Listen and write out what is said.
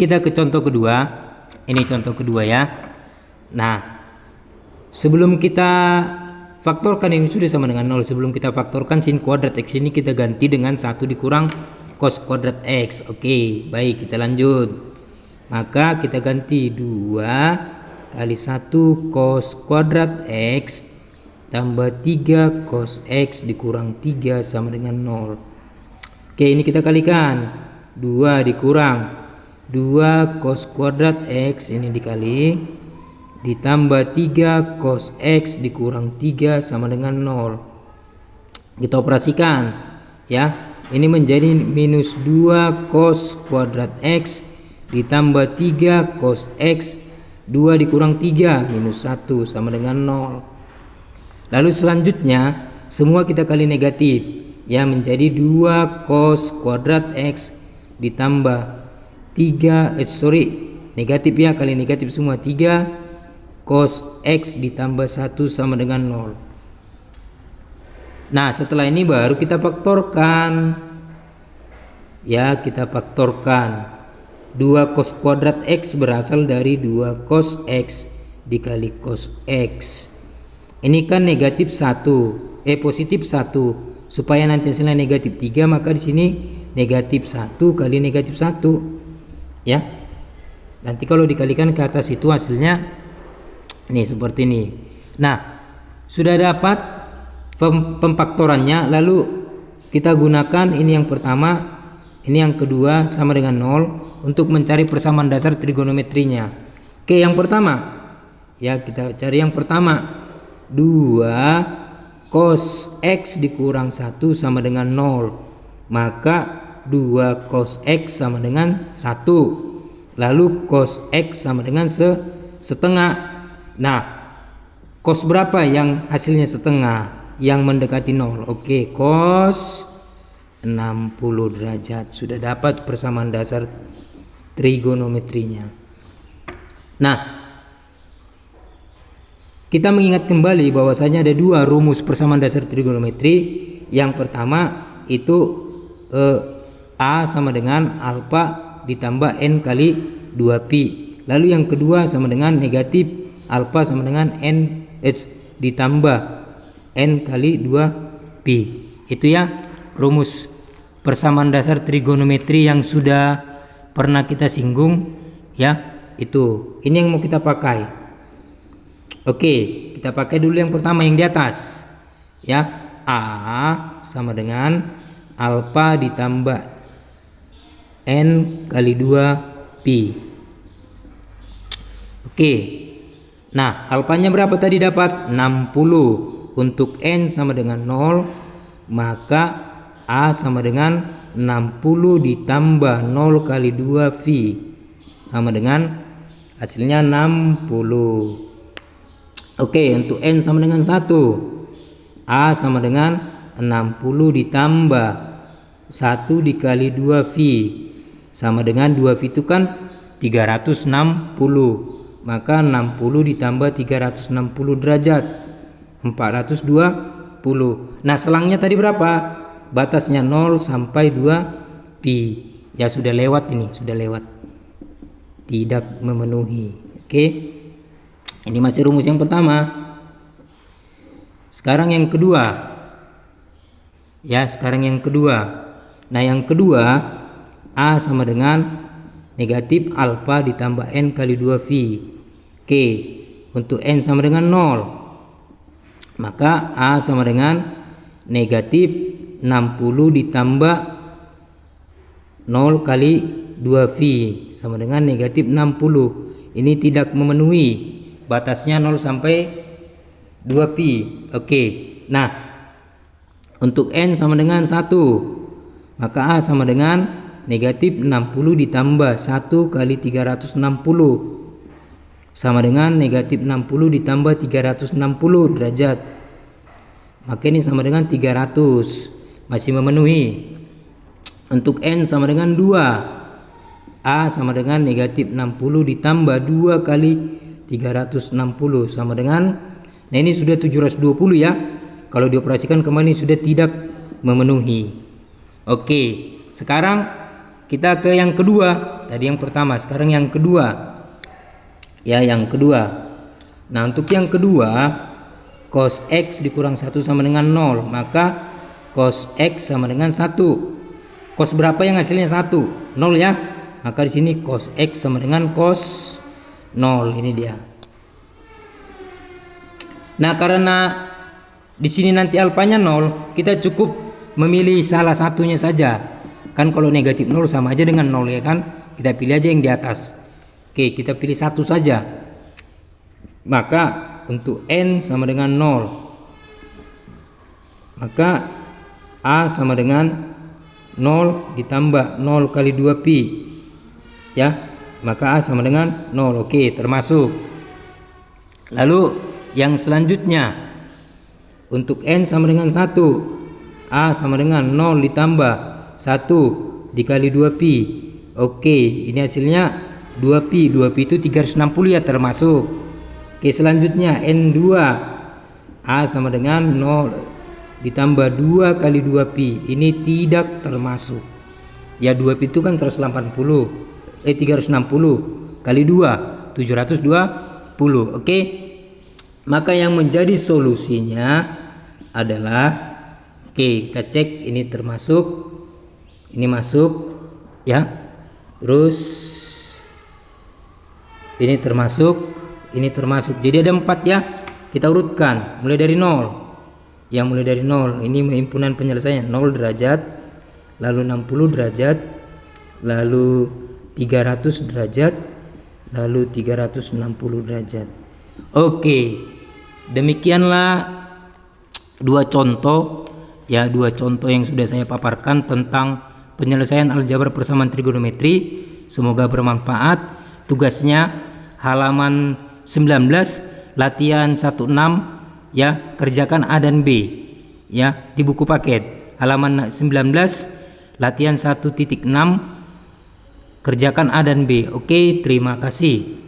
kita ke contoh kedua. Ini contoh kedua ya. Nah, sebelum kita faktorkan ini sudah sama dengan 0. Sebelum kita faktorkan sin kuadrat X ini kita ganti dengan 1 dikurang cos kuadrat X. Oke, baik, kita lanjut. Maka kita ganti 2 kali 1 cos kuadrat X tambah 3 cos X dikurang 3 sama dengan 0. Oke, ini kita kalikan. 2 dikurang 2 cos kuadrat X ini dikali ditambah 3 cos X dikurang 3 sama dengan 0. Kita operasikan ya. Ini menjadi minus 2 cos kuadrat X ditambah 3 cos X. 2 dikurang 3 minus 1 sama dengan 0. Lalu selanjutnya semua kita kali negatif ya, menjadi 2 cos kuadrat X ditambah 3 negatif ya, kali negatif semua, 3 cos X ditambah 1 sama dengan 0. Nah, setelah ini baru kita faktorkan ya, kita faktorkan 2 cos kuadrat X berasal dari 2 cos X dikali cos X. Ini kan negatif 1, positif 1. Supaya nanti hasilnya negatif 3, maka di sini negatif 1 kali negatif 1 ya. Nanti kalau dikalikan ke atas itu hasilnya nih seperti ini. Nah, sudah dapat pemfaktorannya, lalu kita gunakan ini yang pertama, ini yang kedua sama dengan 0 untuk mencari persamaan dasar trigonometrinya. Oke, yang pertama ya, kita cari yang pertama. 2 cos X dikurang 1 sama dengan 0. Maka 2 cos X sama dengan 1. Lalu cos X sama dengan setengah. Nah, cos berapa yang hasilnya setengah? Yang mendekati 0. Oke, cos 60 derajat. Sudah dapat persamaan dasar trigonometrinya. Nah, kita mengingat kembali bahwasanya ada 2 rumus persamaan dasar trigonometri. Yang pertama itu A sama dengan alfa ditambah N kali 2pi. Lalu yang kedua sama dengan negatif alfa sama dengan NH ditambah N kali 2pi. Itu ya rumus persamaan dasar trigonometri yang sudah pernah kita singgung ya. Itu ini yang mau kita pakai. Oke, kita pakai dulu yang pertama yang di atas ya. A sama dengan alfa ditambah N kali 2pi. Oke, nah alfanya berapa tadi dapat? 60. Untuk N sama dengan 0, maka A sama dengan 60 ditambah 0 kali 2pi sama dengan hasilnya 60. Oke, untuk N sama dengan 1, A sama dengan 60 ditambah 1 dikali 2pi sama dengan 2pi itu kan 360. Maka 60 ditambah 360 derajat 420. Nah, selangnya tadi berapa? Batasnya 0 sampai 2pi. Ya sudah lewat ini, sudah lewat. Tidak memenuhi. Oke. Ini masih rumus yang pertama. Sekarang yang kedua. Ya, sekarang yang kedua. Nah, yang kedua A sama dengan negatif alfa ditambah N kali 2pi. Oke, untuk N sama dengan 0, maka A sama dengan negatif 60 ditambah 0 kali 2pi sama dengan negatif 60. Ini tidak memenuhi batasnya 0 sampai 2pi. Oke. Nah, untuk N sama dengan 1, maka A sama dengan negatif 60 ditambah 1 kali 360 sama dengan negatif 60 ditambah 360 derajat. Maka ini sama dengan 300. Masih memenuhi. Untuk N sama dengan 2, A sama dengan negatif 60 ditambah 2 kali 360 sama dengan, nah ini sudah 720 ya. Kalau dioperasikan kembali sudah tidak memenuhi. Oke, sekarang kita ke yang kedua. Tadi yang pertama, sekarang yang kedua. Ya, yang kedua. Nah, untuk yang kedua, cos X dikurang 1 sama dengan 0. Maka cos X sama dengan 1. Cos berapa yang hasilnya 1? 0 ya. Maka di sini cos X sama dengan cos 0. Ini dia. Nah, karena di sini nanti alfanya 0, kita cukup memilih salah satunya saja. Kan kalau negatif 0 sama aja dengan 0 ya kan. Kita pilih aja yang di atas. Oke, kita pilih satu saja. Maka untuk N sama dengan 0. Maka A sama dengan 0 ditambah 0 kali 2 pi. Ya, maka A sama dengan 0. Oke, termasuk. Lalu yang selanjutnya, untuk N sama dengan 1. A sama dengan 0 ditambah 1 dikali 2 pi. Oke, ini hasilnya 2 pi. 2 pi itu 360 ya, termasuk. Oke, selanjutnya N2. A sama dengan 0 ditambah 2 kali 2 pi. Ini tidak termasuk. Ya, 2 pi itu kan 360 kali 2 720. Oke. Maka yang menjadi solusinya adalah, oke, kita cek ini termasuk, ini masuk ya. Terus ini termasuk, ini termasuk. Jadi ada 4 ya. Kita urutkan mulai dari 0. Yang mulai dari 0 ini himpunan penyelesaian 0 derajat, lalu 60 derajat, lalu 300 derajat, lalu 360 derajat. Oke, demikianlah dua contoh ya, dua contoh yang sudah saya paparkan tentang penyelesaian aljabar persamaan trigonometri. Semoga bermanfaat. Tugasnya halaman 19 latihan 16 ya, kerjakan A dan B ya di buku paket. Halaman 19 latihan 1.6 kerjakan A dan B. Oke, terima kasih.